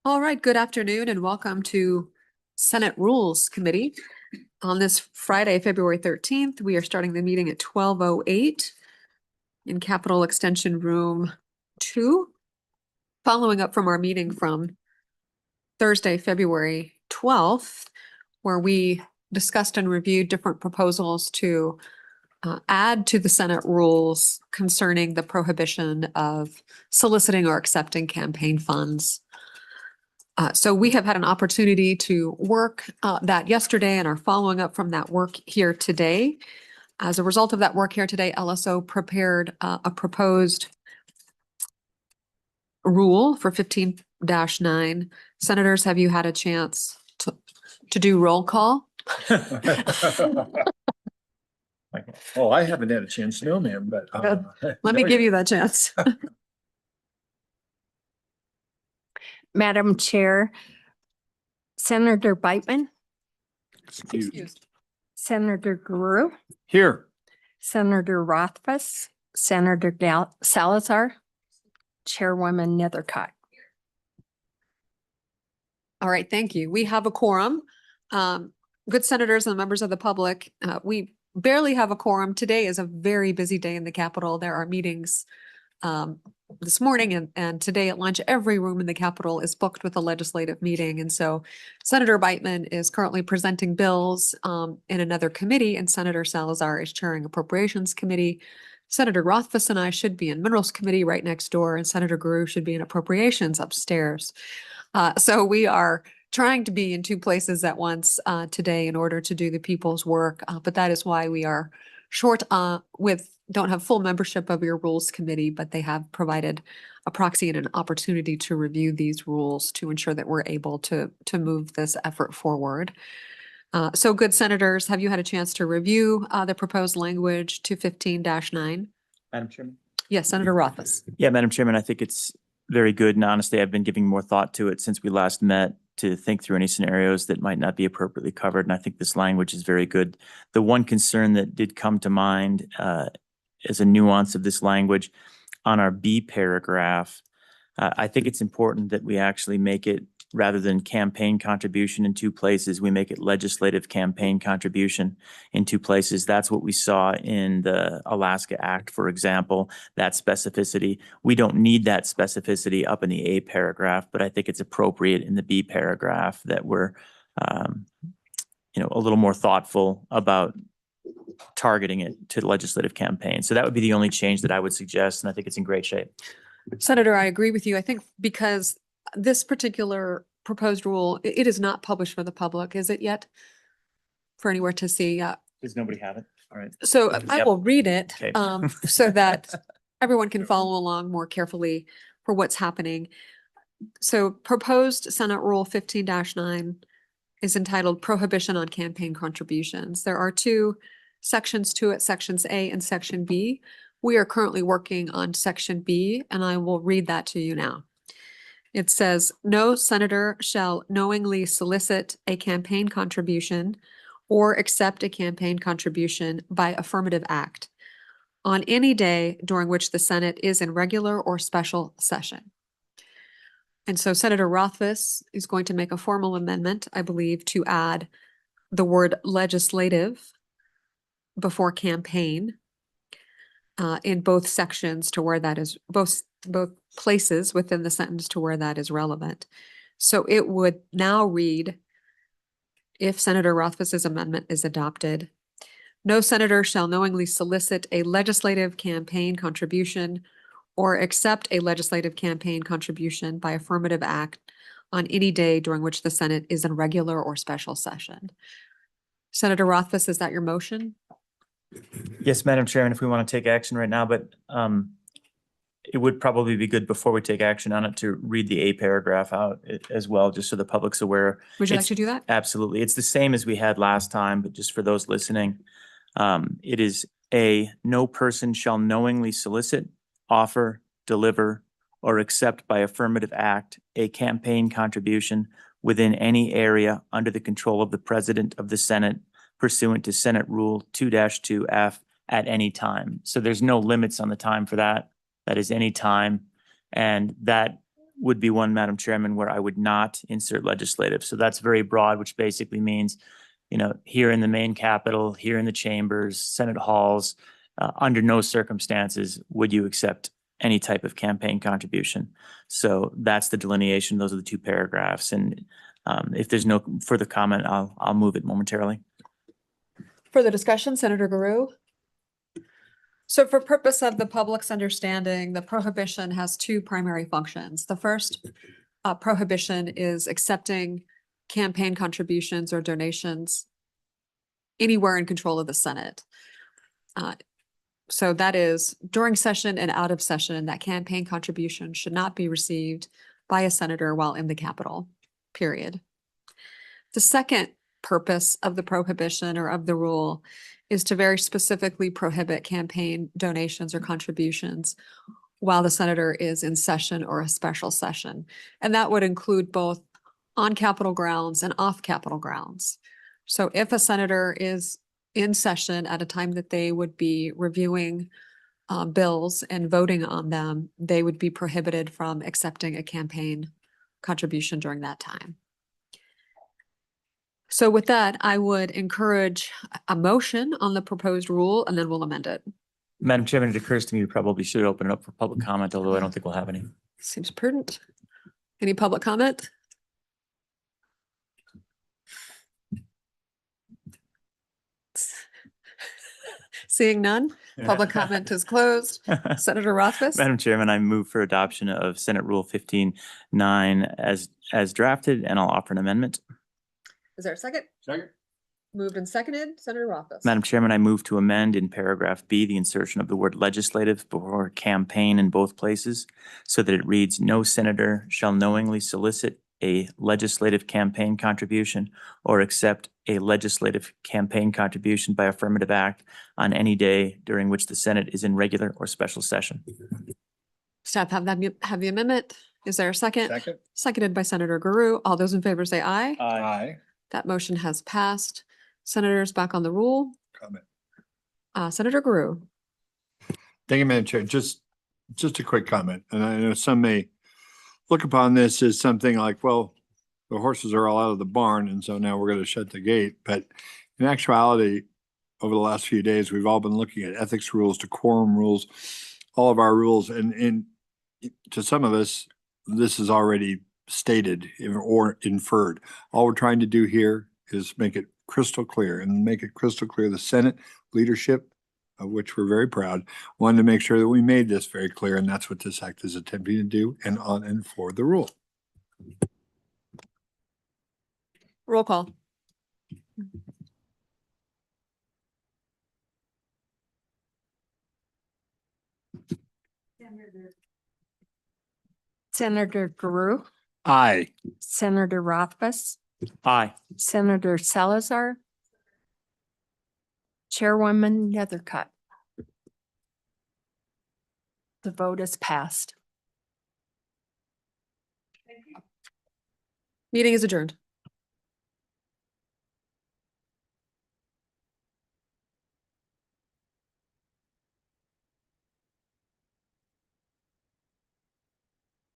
All right, good afternoon and welcome to Senate Rules Committee. On this Friday, February 13th, we are starting the meeting at 12:08 in Capitol Extension Room 2, following up from our meeting from Thursday, February 12th, where we discussed and reviewed different proposals to add to the Senate rules concerning the prohibition of soliciting or accepting campaign funds. So we have had an opportunity to work that yesterday and are following up from that work here today. As a result of that work here today, LSO prepared a proposed rule for 15-9. Senators, have you had a chance to do roll call? Oh, I haven't had a chance, no, ma'am, but Let me give you that chance. Madam Chair, Senator Beitman, Excused. Senator Guru, Here. Senator Rothfuss, Senator Salazar, Chairwoman Nethercott. All right, thank you. We have a quorum. Good senators and members of the public, we barely have a quorum. Today is a very busy day in the Capitol. There are meetings this morning and today at lunch. Every room in the Capitol is booked with a legislative meeting. And so Senator Beitman is currently presenting bills in another committee, and Senator Salazar is chairing Appropriations Committee. Senator Rothfuss and I should be in Minerals Committee right next door, and Senator Guru should be in Appropriations upstairs. So we are trying to be in two places at once today in order to do the people's work. But that is why we are short don't have full membership of your Rules Committee, but they have provided a proxy and an opportunity to review these rules to ensure that we're able to move this effort forward. So good senators, have you had a chance to review the proposed language to 15-9? Madam Chairman? Yes, Senator Rothfuss. Yeah, Madam Chairman, I think it's very good. And honestly, I've been giving more thought to it since we last met to think through any scenarios that might not be appropriately covered. And I think this language is very good. The one concern that did come to mind as a nuance of this language on our B paragraph, I think it's important that we actually make it, rather than campaign contribution in two places, we make it legislative campaign contribution in two places. That's what we saw in the Alaska Act, for example, that specificity. We don't need that specificity up in the A paragraph, but I think it's appropriate in the B paragraph that we're, a little more thoughtful about targeting it to the legislative campaign. So that would be the only change that I would suggest, and I think it's in great shape. Senator, I agree with you. I think because this particular proposed rule, it is not published for the public, is it yet? For anywhere to see? Does nobody have it? All right. So I will read it Okay. so that everyone can follow along more carefully for what's happening. So proposed Senate Rule 15-9 is entitled Prohibition on Campaign Contributions. There are two sections to it, Sections A and Section B. We are currently working on Section B, and I will read that to you now. It says, no senator shall knowingly solicit a campaign contribution or accept a campaign contribution by affirmative act on any day during which the Senate is in regular or special session. And so Senator Rothfuss is going to make a formal amendment, I believe, to add the word legislative before campaign in both sections to where that is, both places within the sentence to where that is relevant. So it would now read, if Senator Rothfuss's amendment is adopted, no senator shall knowingly solicit a legislative campaign contribution or accept a legislative campaign contribution by affirmative act on any day during which the Senate is in regular or special session. Senator Rothfuss, is that your motion? Yes, Madam Chairman, if we want to take action right now, but it would probably be good before we take action on it to read the A paragraph out as well, just so the public's aware. Would you like to do that? Absolutely. It's the same as we had last time, but just for those listening, it is A, no person shall knowingly solicit, offer, deliver, or accept by affirmative act a campaign contribution within any area under the control of the President of the Senate pursuant to Senate Rule 2-2F at any time. So there's no limits on the time for that. That is any time. And that would be one, Madam Chairman, where I would not insert legislative. So that's very broad, which basically means, here in the main Capitol, here in the chambers, Senate halls, under no circumstances would you accept any type of campaign contribution. So that's the delineation. Those are the two paragraphs. And if there's no further comment, I'll move it momentarily. Further discussion, Senator Guru? So for purpose of the public's understanding, the prohibition has two primary functions. The first prohibition is accepting campaign contributions or donations anywhere in control of the Senate. So that is during session and out of session, that campaign contribution should not be received by a senator while in the Capitol, period. The second purpose of the prohibition or of the rule is to very specifically prohibit campaign donations or contributions while the senator is in session or a special session. And that would include both on Capitol grounds and off Capitol grounds. So if a senator is in session at a time that they would be reviewing bills and voting on them, they would be prohibited from accepting a campaign contribution during that time. So with that, I would encourage a motion on the proposed rule, and then we'll amend it. Madam Chairman, it occurs to me we probably should open it up for public comment, although I don't think we'll have any. Seems prudent. Any public comment? Seeing none, public comment is closed. Senator Rothfuss? Madam Chairman, I move for adoption of Senate Rule 15-9 as drafted, and I'll offer an amendment. Is there a second? Second. Moved and seconded. Senator Rothfuss? Madam Chairman, I move to amend in paragraph B the insertion of the word legislative before campaign in both places so that it reads, no senator shall knowingly solicit a legislative campaign contribution or accept a legislative campaign contribution by affirmative act on any day during which the Senate is in regular or special session. Staff have the amendment. Is there a second? Second. Seconded by Senator Guru. All those in favor say aye. Aye. That motion has passed. Senators back on the rule. Comment. Senator Guru. Thank you, Madam Chair. Just a quick comment. And I know some may look upon this as something like, well, the horses are all out of the barn, and so now we're going to shut the gate. But in actuality, over the last few days, we've all been looking at ethics rules, decorum rules, all of our rules. And to some of us, this is already stated or inferred. All we're trying to do here is make it crystal clear and make it crystal clear. The Senate leadership, of which we're very proud, wanted to make sure that we made this very clear, and that's what this act is attempting to do and on and for the rule. Roll call. Senator Guru, Aye. Senator Rothfuss, Aye. Senator Salazar, Chairwoman Nethercutt. The vote is passed. Meeting is adjourned.